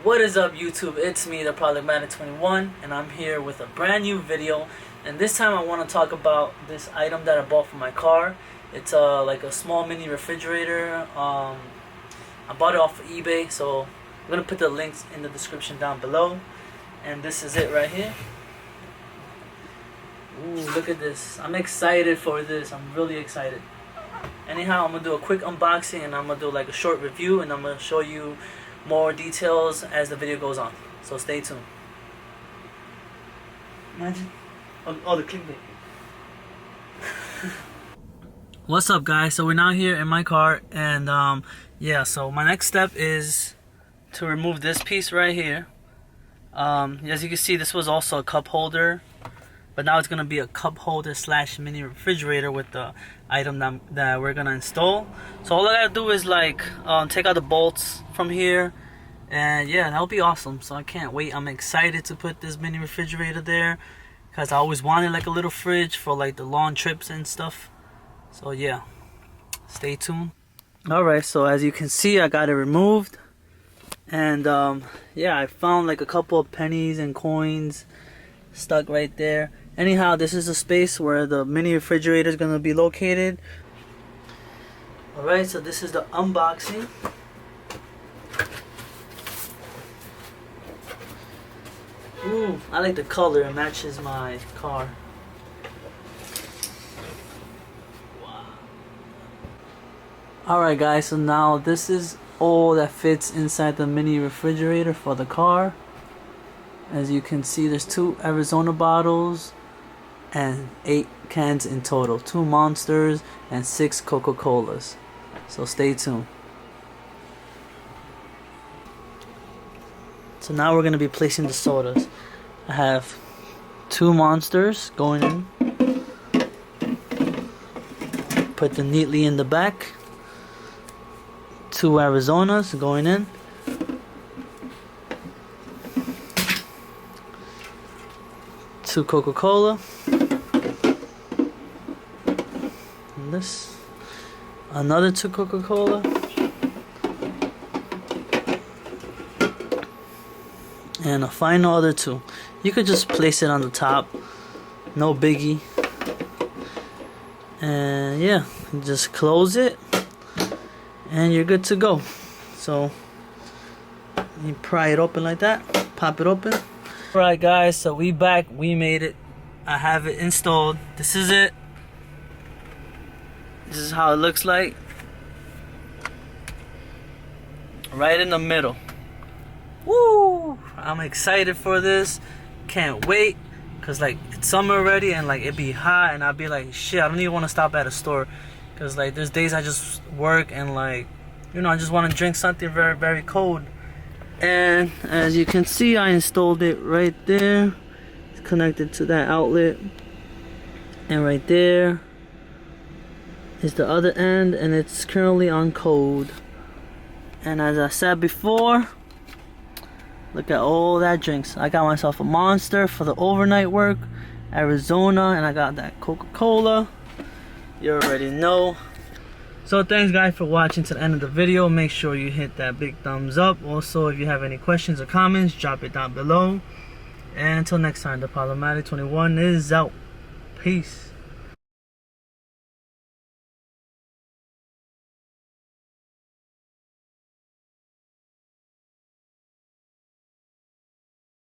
What is up, YouTube? It's me, the Problematic21, and I'm here with a brand new video. And this time I want to talk about this item that I bought for my car. It's like a small mini refrigerator. I bought it off of eBay, so I'm gonna put the links in the description down below. And this is it right here. Ooh, look at this! I'm excited for this. I'm really excited. Anyhow, I'm gonna do a quick unboxing, and I'm gonna do like a short review, and I'm gonna show you more details as the video goes on. So stay tuned. Imagine. Oh, the clickbait. What's up, guys? So we're now here in my car, and yeah. So my next step is to remove this piece right here. As you can see, this was also a cup holder, but now it's gonna be a cup holder slash mini refrigerator with the item that we're gonna install. So all I gotta do is like take out the bolts from here, and yeah, that'll be awesome. So I can't wait. I'm excited to put this mini refrigerator there because I always wanted like a little fridge for like the long trips and stuff. So yeah, stay tuned. Alright, so as you can see, I got it removed, and yeah, I found like a couple of pennies and coins stuck right there. Anyhow, this is the space where the mini refrigerator is gonna be located. Alright, so this is the unboxing. Ooh, I like the color, it matches my car. Wow. Alright guys, so now this is all that fits inside the mini refrigerator for the car. As you can see, there's 2 Arizona bottles and 8 cans in total. 2 Monsters and 6 Coca-Colas. So stay tuned. So now we're going to be placing the sodas. I have 2 Monsters going in. Put them neatly in the back. 2 Arizonas going in. 2 Coca-Cola. And this. Another 2 Coca-Cola. And a final other 2. You could just place it on the top. No biggie. And yeah, just close it. And you're good to go. So you pry it open like that. Pop it open. Alright guys, so we back. We made it. I have it installed. This is it. This is how it looks like. Right in the middle. Woo! I'm excited for this. Can't wait. Cause like it's summer already, and like it be hot, and I'll be like, shit, I don't even want to stop at a store. Cause like there's days I just work and like, you know, I just want to drink something very, very cold. And as you can see, I installed it right there. It's connected to that outlet. And right there is the other end, and it's currently on code. And as I said before, look at all that drinks. I got myself a Monster for the overnight work, Arizona, and I got that Coca-Cola. You already know. So thanks guys for watching to the end of the video. Make sure you hit that big thumbs up. Also, if you have any questions or comments, drop it down below. And until next time, the Problematic21 is out. Peace.